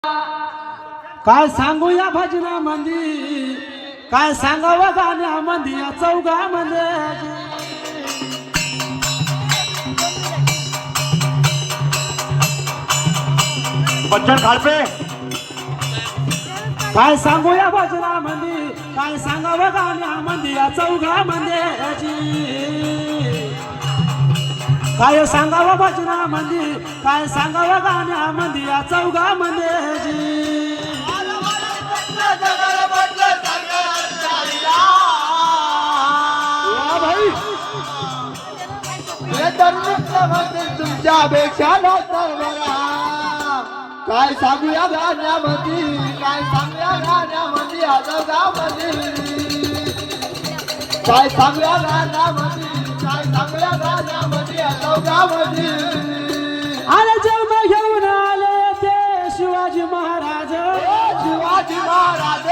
काय सांगू या भजनामध्ये, काय सांगावं गाण्यामध्ये, या चौघामध्ये बच्चन खालपे. काय सांगू या भजनामध्ये, काय सांगावं गाण्यामध्ये, या चौघामध्ये काय सांगावं भजनामध्ये, काय सांगावं गाण्यामध्ये, या चौघामध्ये तुमच्यापेक्षा काय सांगूया गाण्यामध्ये, काय सांगूया गाण्यामध्ये, आजगामध्ये काय सांगूया गाण्यामध्ये, काय सांगूया गाण्यामध्ये, आजगामध्ये अरे जन्म घेऊन आले ते शिवाजी महाराज, शिवाजी महाराज,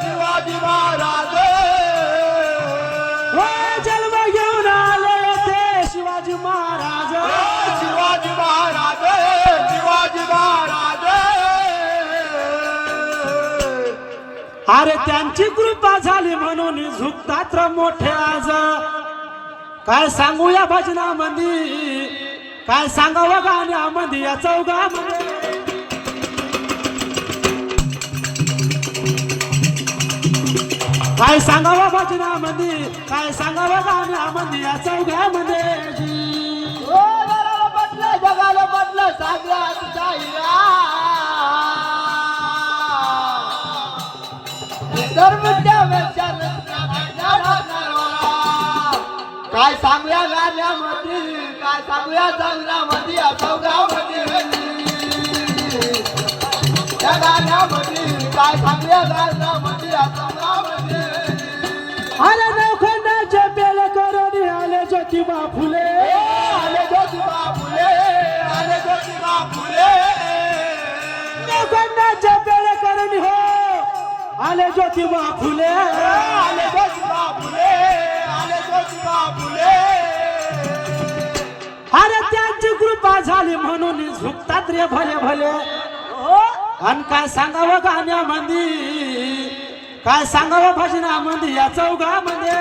शिवाजी महाराज जन्म घेऊन आले ते शिवाजी महाराज, शिवाजी महाराज, शिवाजी महाराज अरे त्यांची कृपा झाली म्हणून झुकतात र मोठे आज. काय सांगूया भजनामध्ये, काय सांगावं गाण्यामध्ये, या चौघामध्ये काय सांगावं भजनामध्ये, काय सांगावं गाण्यामध्ये, या चौघामध्ये म्हटलं जगाला म्हटलं सागरात जाईरा काय सांगूया गाण्यामध्ये, काय सांगूया जंगलामध्ये, या चौघामध्ये या गाण्यामध्ये, काय सांगूया गाण्यामध्ये, या चौघामध्ये अरे लोखंडाचे बेल करून आले ज्योतिबा फुले, आले ज्योतिबा फुले, आले ज्योतिबा फुले लोखंडाचे बेल करून हो आले ज्योतिबा फुले, आले ज्योतिबा फुले, आले ज्योतिबा फुले अरे त्यांची कृपा झाली म्हणून झुकतात रे भले भले. आणि काय सांगावं गाण्यामध्ये, काय सांगावं भजनामध्ये, या चौघामध्ये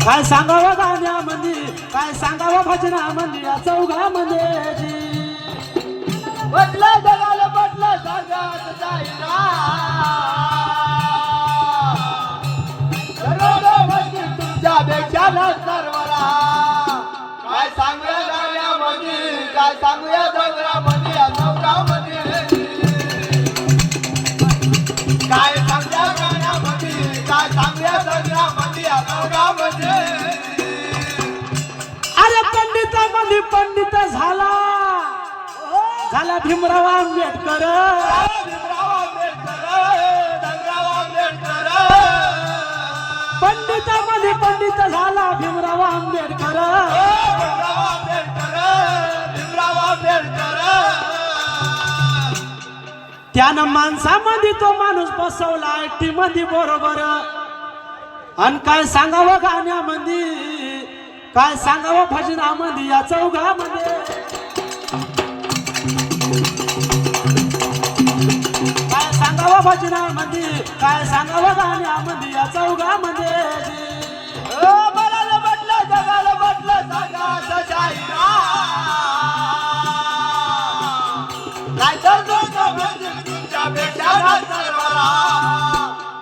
काय सांगावं गाण्यामध्ये, काय सांगावं भजनामध्ये, या चौघामध्ये म्हटलं जगाला म्हटलं सांगत जाईना तुमच्यापेक्षा सर्वला काय सांगूया गाण्यामध्ये, काय सांगूया जंगलामध्ये, या चौघामध्ये काय सांगूया गाण्यामध्ये, काय सांगूया जंगलामध्ये, या चौघामध्ये अरे पंडितामध्ये पंडित झाला, झाला भीमराव आंबेडकर, भीमराव आंबेडकर, भीमराव आंबेडकर पंडितामध्ये पंडित झाला भीमराव आंबेडकर. भीमराव आंबेडकर, भीमराव आंबेडकर त्यानं माणसामध्ये तो माणूस बसवला एकटी मध्ये बरोबर. आणि काय सांगावं गाण्यामध्ये, काय सांगावं भजनामध्ये, या चौघामध्ये काय सांगावं भजनामध्ये, काय सांगावं गाण्यामध्ये, या चौघामध्ये मला म्हटलं जगाला म्हटलं सांगा जाईना काय तुमच्यापेक्षा सर्वला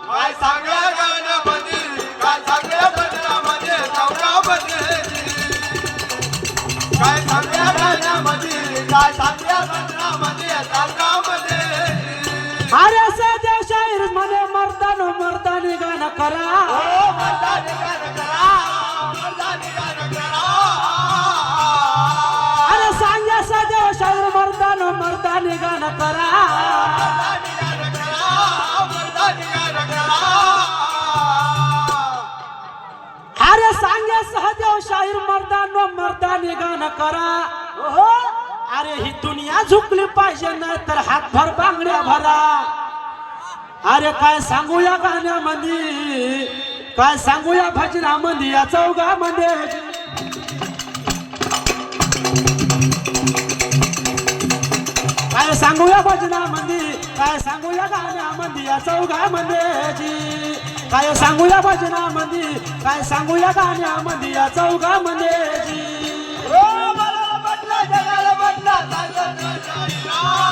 काय सांगूया गाण्यामध्ये, काय सांगूया भजनामध्ये, चौघामध्ये काय सांगूया गाण्यामध्ये, काय सांगूया भजनामध्ये, चौघामध्ये अरे सध्या शाहीर म्हणे मर्दान मर्दानी गाणं करा, मर्दानी गाणं करा, मर्दानी गाणं करा अरे सांग्या सध्या शाहीर मर्दान मर्दानी गाणं करा. मर्दानी गाणं करा, मर्दानी गाणं करा अरे सांग्या सहदेव शाहीर मर्दान मर्दानी गाणं करा. अरे ही दुनिया झुकली पाहिजे नाही तर हातभर बांगड्या भरा. अरे काय सांगूया गाण्यामध्ये, काय सांगूया भजनामध्ये, या चौघामध्ये काय सांगूया भजनामध्ये काय सांगूया गाण्यामध्ये या चौघामध्ये जी काय सांगूया भजनामध्ये काय सांगूया गाण्यामध्ये या चौघामध्ये जी हो मला म्हटलं जगाला म्हटलं सांगत